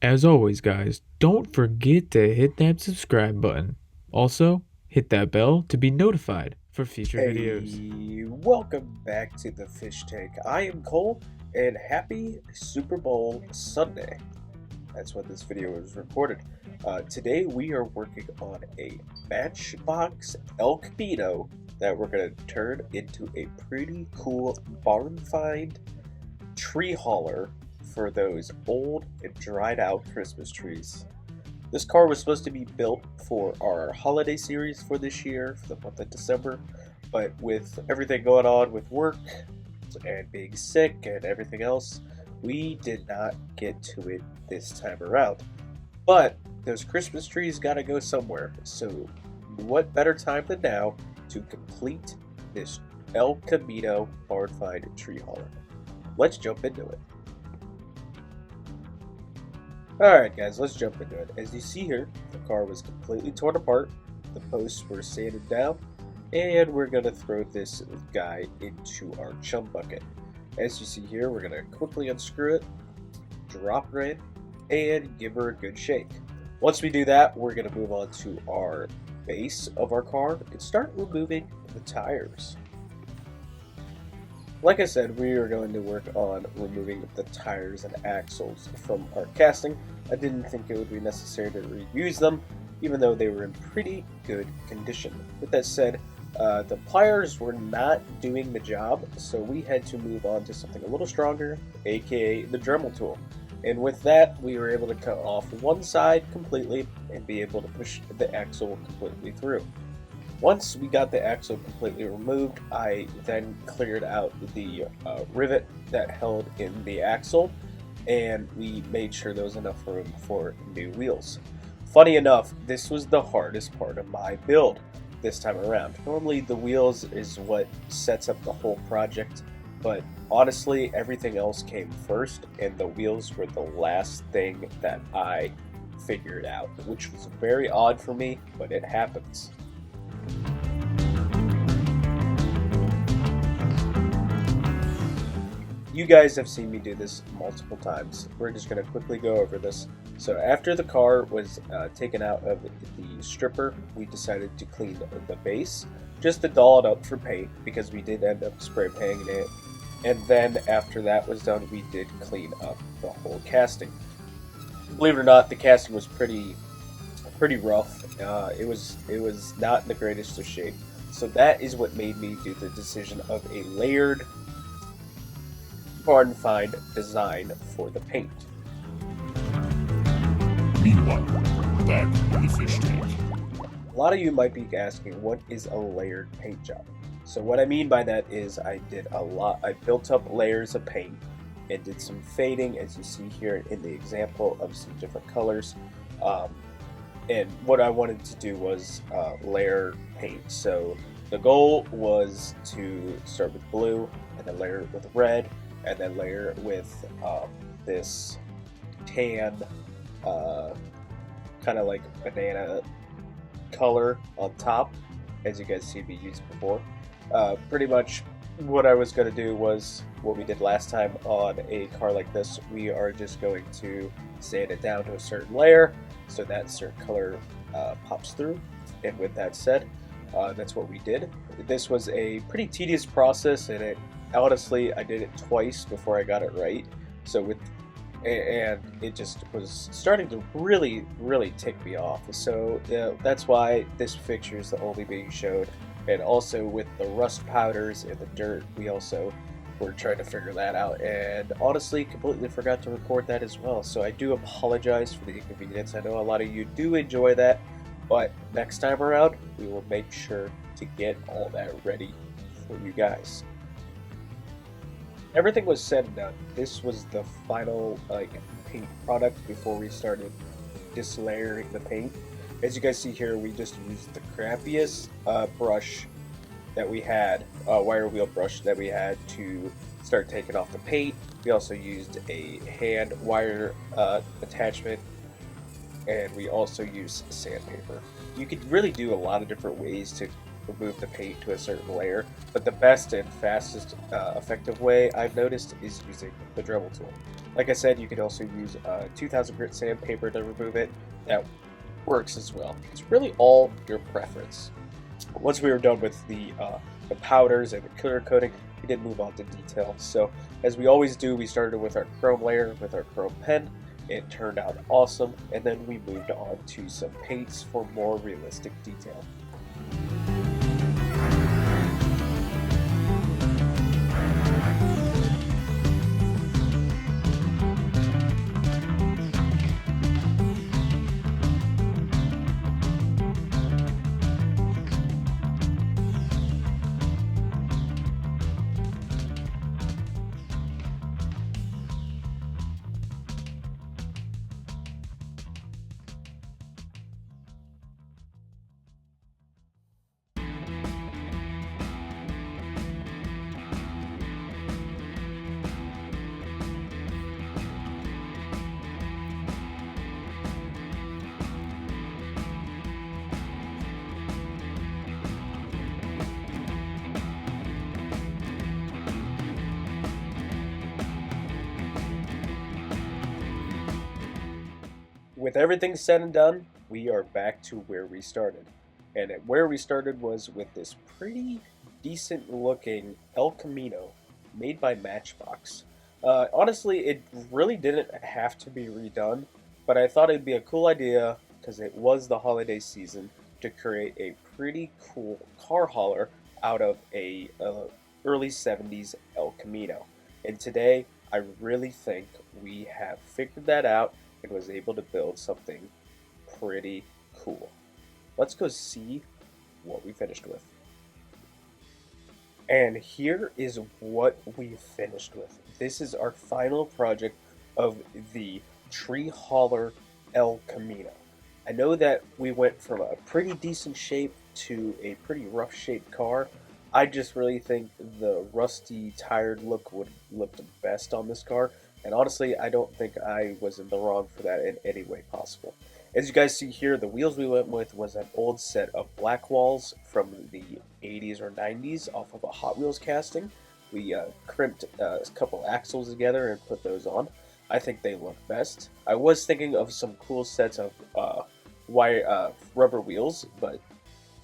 As always, guys, don't forget to hit that subscribe button. Also, hit that bell to be notified for future videos. Hey, welcome back to the Fish Tank. I am Cole, and happy Super Bowl Sunday. That's when this video was recorded. Today we are working on a Matchbox Camino that we're going to turn into a pretty cool barn find tree hauler for those old and dried out Christmas trees. This car was supposed to be built for our holiday series for this year, for the month of December, but with everything going on with work and being sick and everything else, we did not get to it this time around. But those Christmas trees gotta go somewhere, so what better time than now to complete this El Camino barn find tree hauler. Let's jump into it. Alright guys, let's jump into it. As you see here, the car was completely torn apart, the posts were sanded down, and we're going to throw this guy into our chum bucket. As you see here, we're going to quickly unscrew it, drop her in, and give her a good shake. Once we do that, we're going to move on to our base of our car and start removing the tires. Like I said, we are going to work on removing the tires and axles from our casting. I didn't think it would be necessary to reuse them, even though they were in pretty good condition. With that said, the pliers were not doing the job, so we had to move on to something a little stronger, aka the Dremel tool. And with that, we were able to cut off one side completely and be able to push the axle completely through. Once we got the axle completely removed, I then cleared out the rivet that held in the axle, and we made sure there was enough room for new wheels. Funny enough, this was the hardest part of my build this time around. Normally the wheels is what sets up the whole project, but honestly everything else came first, and the wheels were the last thing that I figured out, which was very odd for me, but it happens. You guys have seen me do this multiple times. We're just going to quickly go over this. So after the car was taken out of the stripper, we decided to clean the base, just to doll it up for paint, because we did end up spray painting it. And then after that was done, we did clean up the whole casting. Believe it or not, the casting was pretty rough. It was not in the greatest of shape. So that is what made me do the decision of a layered barn find design for the paint. Meanwhile, back in the fish tank. A lot of you might be asking, what is a layered paint job? So what I mean by that is I built up layers of paint and did some fading, as you see here in the example, of some different colors. And what I wanted to do was layer paint. So the goal was to start with blue, and then layer with red, and then layer with this tan, kind of like banana color on top, as you guys see me use before. Pretty much what I was going to do was what we did last time on a car like this. We are just going to sand it down to a certain layer so that certain color pops through. And with that said, that's what we did. This was a pretty tedious process, and honestly, I did it twice before I got it right. And it just was starting to really tick me off. So that's why this picture is the only being showed. And also with the rust powders and the dirt, we also were trying to figure that out. And honestly, completely forgot to record that as well. So I do apologize for the inconvenience. I know a lot of you do enjoy that, but next time around, we will make sure to get all that ready for you guys. Everything was said and done. This was the final paint product before we started dislayering the paint. As you guys see here, we just used the crappiest brush that we had, wire wheel brush that we had, to start taking off the paint. We also used a hand wire attachment, and we also used sandpaper. You could really do a lot of different ways to remove the paint to a certain layer, but the best and fastest effective way I've noticed is using the Dremel tool. Like I said, you can also use 2000 grit sandpaper to remove it. That works as well. It's really all your preference. Once we were done with the powders and the clear coating, we did move on to detail. So as we always do, we started with our chrome layer with our chrome pen. It turned out awesome, and then we moved on to some paints for more realistic detail. With everything said and done, we are back to where we started. And where we started was with this pretty decent looking El Camino made by Matchbox. Honestly, it really didn't have to be redone, but I thought it'd be a cool idea because it was the holiday season to create a pretty cool car hauler out of a early 70s El Camino. And today, I really think we have figured that out and was able to build something pretty cool. Let's go see what we finished with. And here is what we finished with. This is our final project of the Tree Hauler El Camino. I know that we went from a pretty decent shape to a pretty rough shaped car. I just really think the rusty, tired look would look the best on this car. And honestly, I don't think I was in the wrong for that in any way possible. As you guys see here, the wheels we went with was an old set of black walls from the 80s or 90s off of a Hot Wheels casting. We crimped a couple axles together and put those on. I think they look best. I was thinking of some cool sets of rubber wheels, but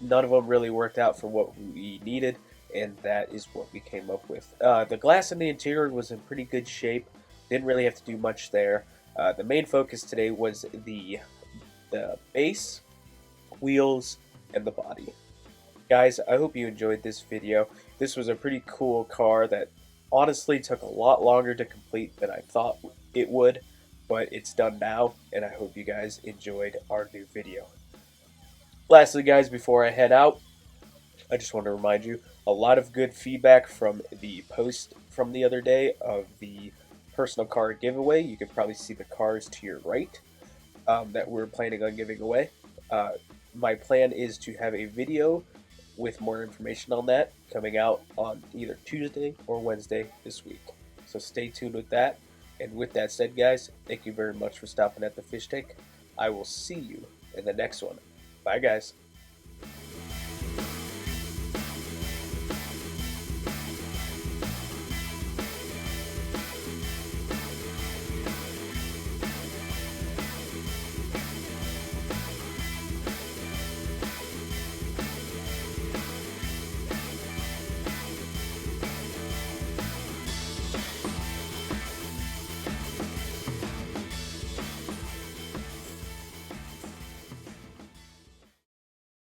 none of them really worked out for what we needed, and that is what we came up with. The glass in the interior was in pretty good shape. Didn't really have to do much there. The main focus today was the base, wheels, and the body. Guys, I hope you enjoyed this video. This was a pretty cool car that honestly took a lot longer to complete than I thought it would, but it's done now, and I hope you guys enjoyed our new video. Lastly, guys, before I head out, I just want to remind you, a lot of good feedback from the post from the other day of the personal car giveaway. You can probably see the cars to your right that we're planning on giving away. My plan is to have a video with more information on that coming out on either Tuesday or Wednesday this week. So stay tuned with that. And with that said, guys, thank you very much for stopping at the fish tank. I will see you in the next one. Bye, guys.